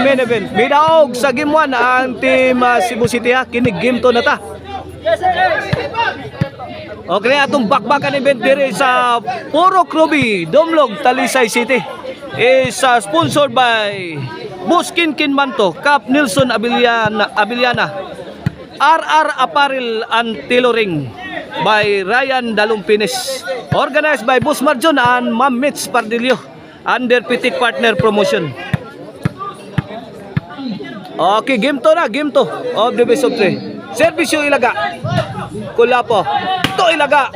main event. Midaog sa game 1 ang team Cebu City ha. Kinig game 2 na ta. Okay, atong bakbakan event diri sa Purok Ruby, Domlog, Talisay City is sponsored by Buskin Kinmanto, Cap Nilson Abiliana, RR Apparel and Tailoring by Ryan Dalumpines, organized by Boss Marjon and Ma'am Mitch Pardillo under Pitik Partner Promotion. Okay, game 2 na, game 2 of the best of 3. Servisyo Ilaga. Kulapo. To Ilaga.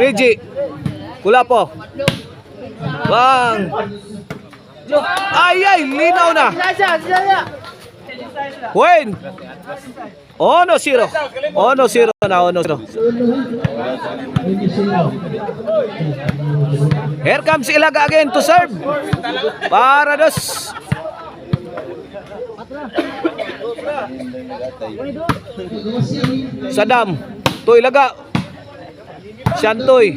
Reggie. Kulapo. Bang. Ay, linaw na. Win. 1-0. 1-0 na, 1-0. Here comes Ilaga again to serve. Para dos. Sadam. To Ilaga. Syantoy.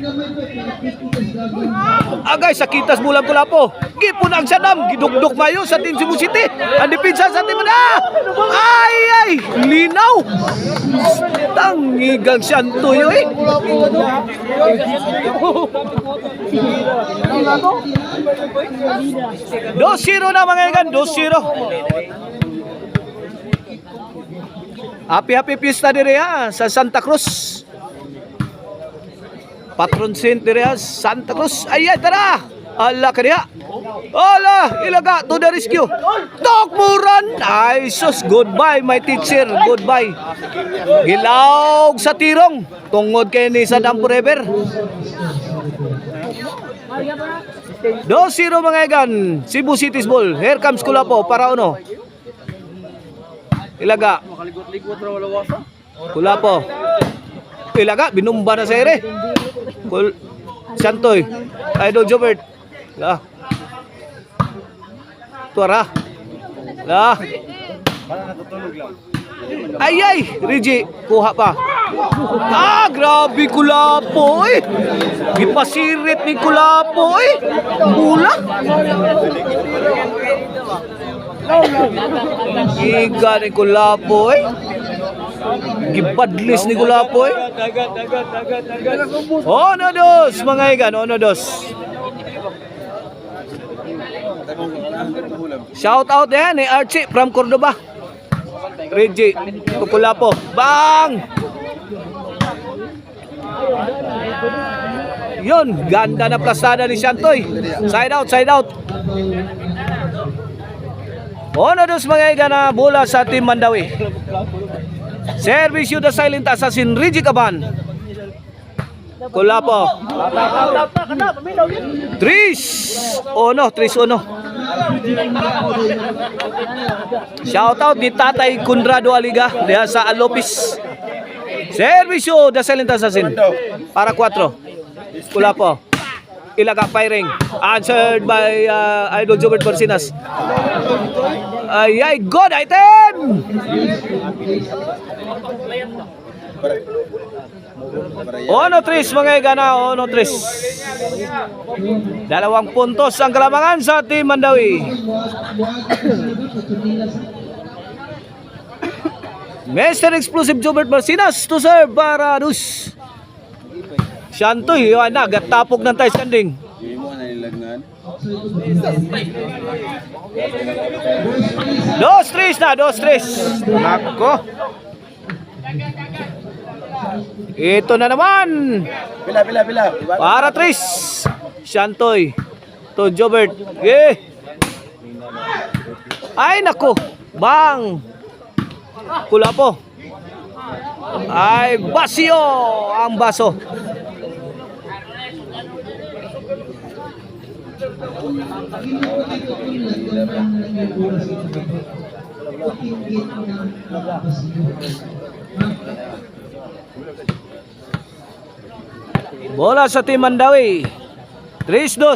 Agay sakitas bulang Kulapo. Gipon ang Sadam, gidugdok mayo sa Team Cebu City. Ang depensa sa team na. Ay, linaw. Tangigang Syantoy oy. 2-0 na mga igan, 2-0. Happy fiesta dire ha sa Santa Cruz. Patron Saint dire Santa Cruz. Ay, tara. Ala kaniya. Ala, Ilaga to the rescue. Tokmuran. Ay, sus, goodbye my teacher. Goodbye. Gilawg sa tirong. Tungod kay ni Sadam forever. 2-0 mga igan. Cebu City's ball. Here comes Kulapo para uno. Ilaga. Kulapo. Ilaga, binumba na sa ere. Santoy. Idol Jobert. Lah. Tuara. Lah. Ay, Reggie, kuha pa. Grabe Kulapo eh. Gipasirit ni Kulapo eh. Bulak. Giga ni Kulapo eh. Gibadlis ni Kulapo eh. Ono dos mga igan, ono dos. Shout out yan eh Archie from Cordoba. Reggie to Kulapo. Bang! Yun, ganda na plastada ni Syantoy. Side out, side out. Ono dos mga igan na bola sa Team Mandawi. Servisyo the silent assassin Reggie Caban. Kulapo. 3-1. Shout out ni Tatay Conrado Aliga diha sa Alopis. Servisyo the silent assassin para 4. Kulapo. Ilaga firing. Answered by Idol Jobert Borsinas. Ay, good item! Ono 3 mga igana, ono 3. 2 puntos ang kalamangan sa Team Mandawi. Mr. Explosive Jobert Borsinas to serve para Dus. Syantoy, yun na, gatapog ng tayo standing. 2-3 na, 2-3. Nako. Ito na naman. Pila. Para 3. Syantoy to Jobert. Ay, nako. Bang. Kulapo. Ay, basyo ang baso. Bola sa Team Mandawi. 3-2.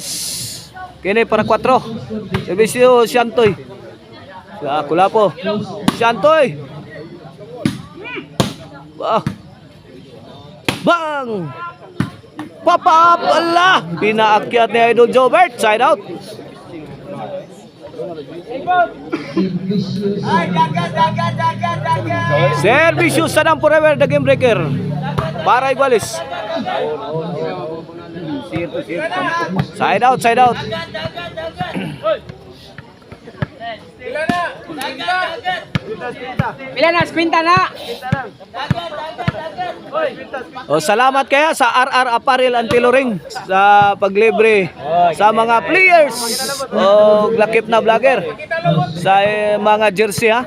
Kini para 4. Servisyo Syantoy. Kulapo. Syantoy. Bang! Pop-up! Allah! Pinaakyat ni Idol Jobert. Side out. Servicio Sanam Forever, the game breaker. Para Iguales. Side out, side out. Pila na, spinta na. O, salamat kaya sa RR Apparel and Tailoring sa paglibre sa mga players o lakip na vlogger sa mga jersey ha.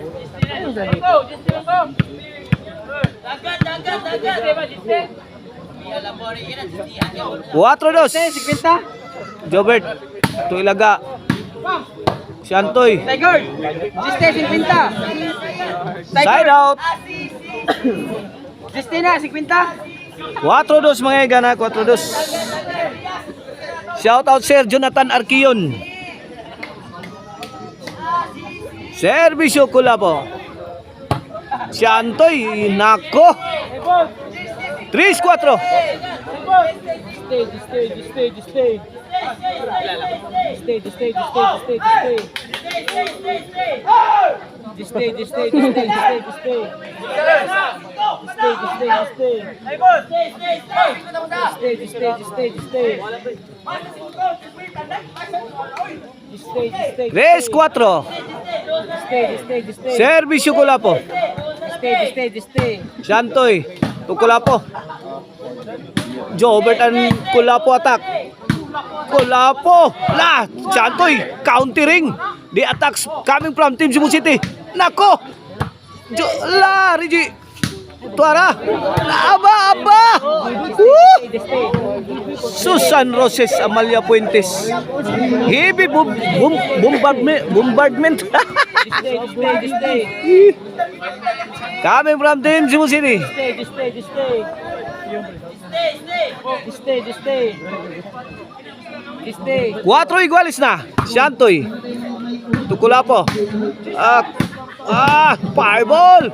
Cuatro dos. Spinta. Jobert, ito ilaga. Si Antoy. Tiger. Siste, spinta. Side out. Siste na, spinta. 4-2 mga igana, 4-2. Shout out Sir Jonathan Arquion. Servisyo Kulapo. Si Antoy, nako. 3-4. Tres, 4. Servisyo Kulapo. Santoy, Kulapo. Jobert and Kulapo attack. Kulapo. La, Santoy, countering. The attacks coming from Team Cebu City. Nako. La, Rigi. Tuara. Aba. Susan Roses Amalia Puentes. Heavy bombardment. Coming from Team Cebu City. Stay. 4 iguales na. Santoy. Tukulapo. Fireball.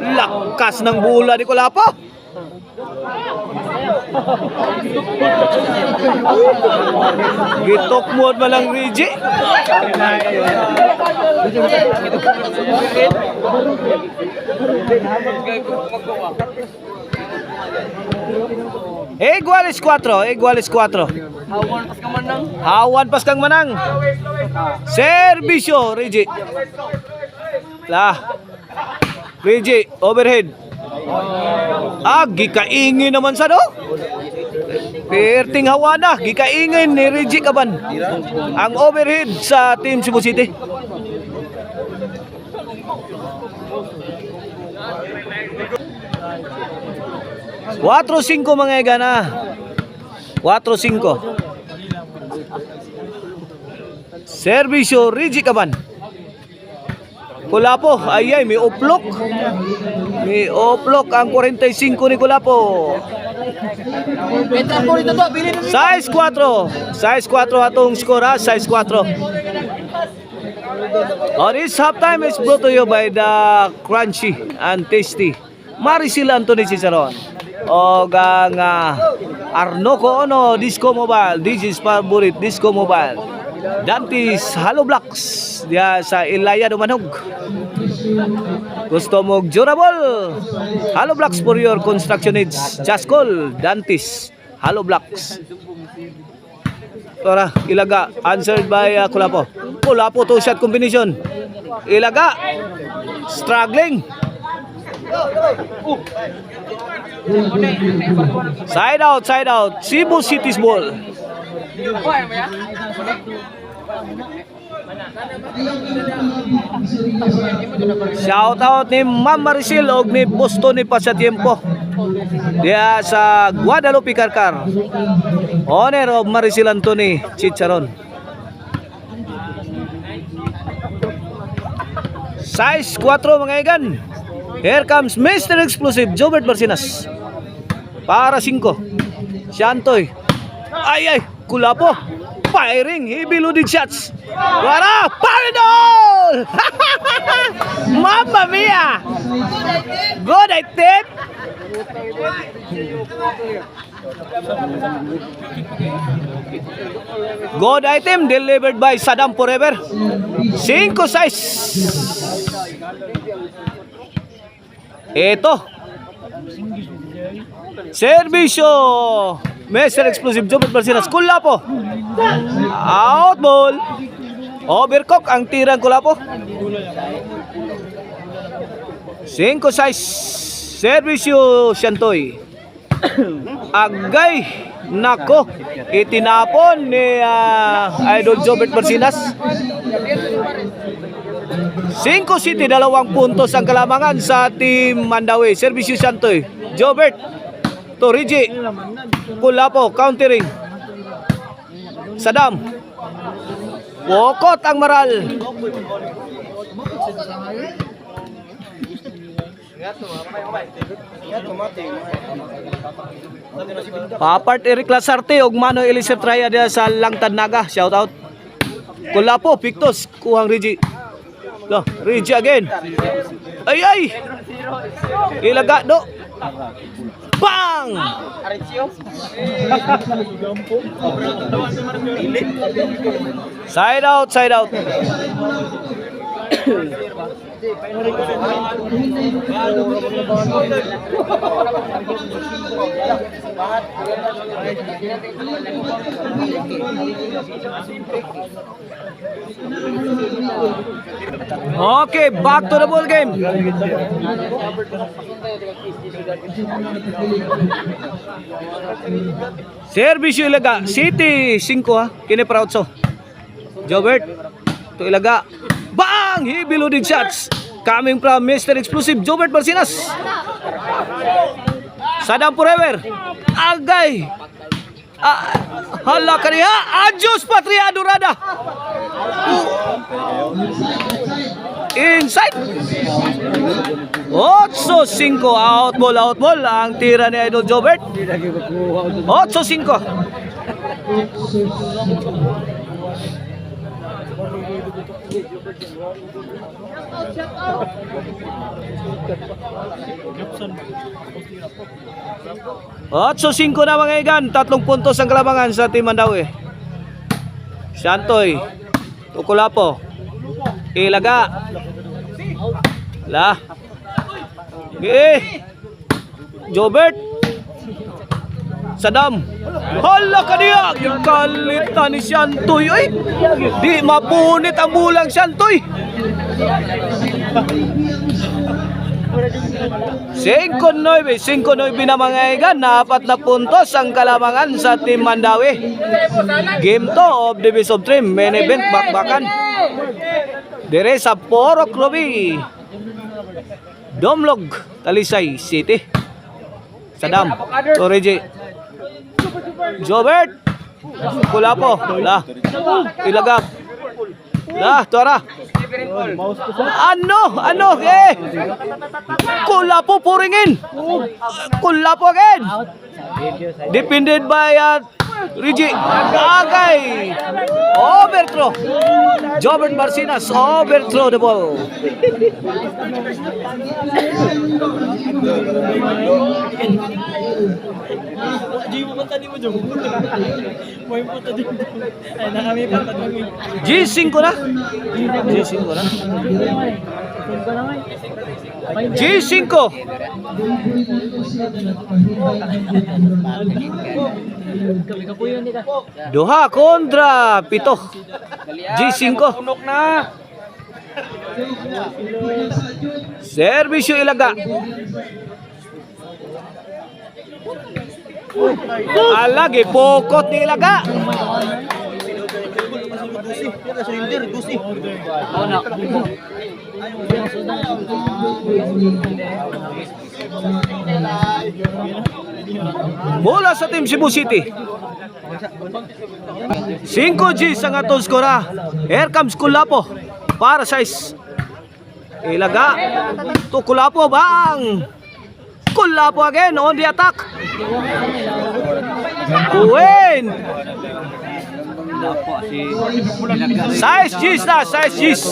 Lakas ng bola ni Kulapo. Gitok mo malang Rigi. Iguales 4. Hawan pas kang manang. Servisyo Rigi. Lah. Rigi overhead. Gikaingin naman sa do. Perting hawana, gikaingin ni Rigi Kaban. Ang overhead sa Team Cebu City. Cuatro 5 mga igana. 4-5. Servisyo Rigi Kaban. Kulapo, ay may uplok. May uplok ang 45 ni Kulapo. Size 4. Size 4 atong score ha, size 4. This halftime is brought to you by the crunchy and tasty Maricel Anthony Ciceron. O ang Arnoco Ono Disco Mobile. This is favorite Disco Mobile. Dantis Hollow Blocks diya sa Ilaya Dumanog. Gusto mo durable Hollow Blocks for your construction needs. Just call Dantis Hollow Blocks. Tara, ilaga. Answered by Kulapo. Kulapo to shot combination. Ilaga. Struggling. Side out. Cebu City's ball. Shout out ni Ma'am Maricel og ni Boston ni Pasatiempo diya sa Guadalupe Carcar. Honor of Maricel Anthony Ciceron. Size 4 mga igan. Here comes Mr. Explosive Jobert Barcinas. Para 5. Santoy. Ay, Kulapo. Firing, heavy loaded shots. Wala, Paradol! Mamma mia! Good, I think. Good item delivered by Saddam Forever. 5-6. Ito. Servisyo. Mr. Explosive Jobert Barcenas. Kulapo. Out ball. Overcook ang tirang Kulapo. 5-6. Servisyo Shantoy. Agay. Nako. Itinapon ni Idol Jobert Barcenas. 5-7, 2 puntos ang kalamangan sa Team Mandawi. Servisyo Shantoy. Jobert. Toriji. Kulapo. Countering. Saddam. Wokot ang maral. Papart Eric Lasarte ug Mano Elisir Traya dia sa Langtad Naga. Shout out. Kulapo Pictos kuhang Rigi. Loh, Rigi again. Ay. Ilaga do. Bang! Side out. Okay, back to the ball game. Servisyo ilaga. City 5 ha. Kini proud so. Jobert. To ilaga. Bang! He loaded shots. Coming from Mr. Explosive Jobert Barcenas. Saddam Forever. Agay. Hala kaniya. Ajus Patria Durada. Inside. 8-5 out ball ang tira ni Idol Jobert. 8-5. Otso 5 na mga igan. 3 puntos ang kalamangan sa Team Mandawi. Shantoy. Tukulapo. Ilaga. La. Jobert. Saddam. Hala ka niya. Kalitan ni Shantoy. Ay, di mapunit ang bulang Shantoy. 5-9 na mga igan. 4 na puntos ang kalamangan sa Team Mandawi. Game 2 of Division 3. Main event bakbakan. Dire sa Porok Robi. Domlog, Talisay City. Saddam, Torreji. Jobert. Kulapo. La. Ilagap. La, tuara. Ano? Kulapo puringin. Kulapo again. Defended by Rigi. Agay. Overthrow. Jobert Barcenas overthrow the ball. G5 na. G5. Duha kontra 7. G5. Servisyo ilaga. Alagi pokot ni ilaga. Bola sa Team Cebu City. 5G sa atong skora. Here comes Kulapo para size. Ilaga. To Kulapo bang. Kulapo again on the attack. Win. Size G's na, size G's.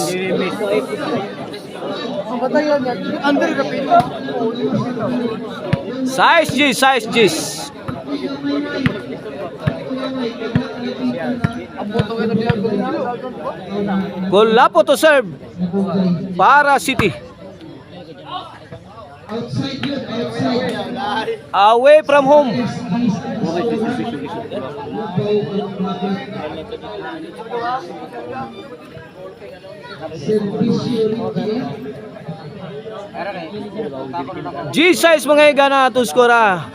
Size G's. Kulapo to serve para City. Away from home. G6 mga igana to skora.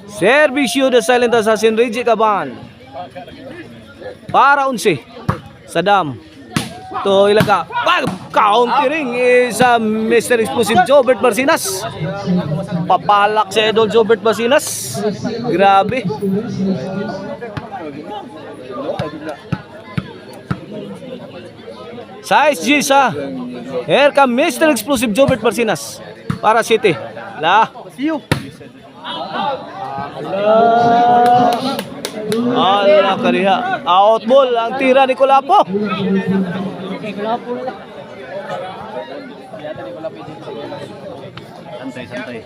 Servisyo the Silent Assassin Reggie Caban. Para 11 Saddam. To ilaga. Countering is Mr. Explosive Jobert Marcinas. Papalak si Idol Jobert Marcinas. Grabe. Size G sa. Here come Mr. Explosive Jobert Marcinas. Para City. La. Ala kariha. Out ball ang tira ni Kulapo. Santai.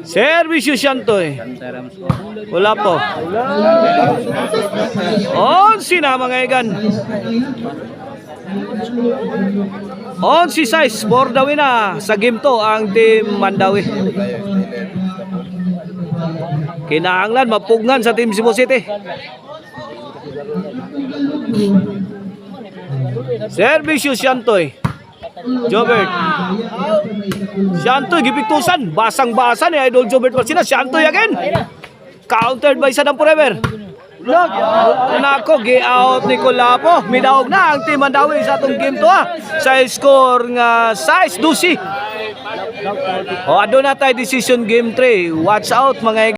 Servisyo Shantoy. Kulapo. On sina mga igan. On si size for the win na sa game to ang team Mandawi. Kinahanglan mapugnan sa team Cebu City. Servisyo Shantoy. Jobert. Shantoy gipiktusan. Basang-basa ni Idol Jobert Marcinas. Shantoy again. Countered by Saddam Forever. Nako, gi-out ni Kulapo. Midaog na ang team Mandawi sa atong game to sa score nga 6-12. O, aduna tayo decision game 3. Watch out mga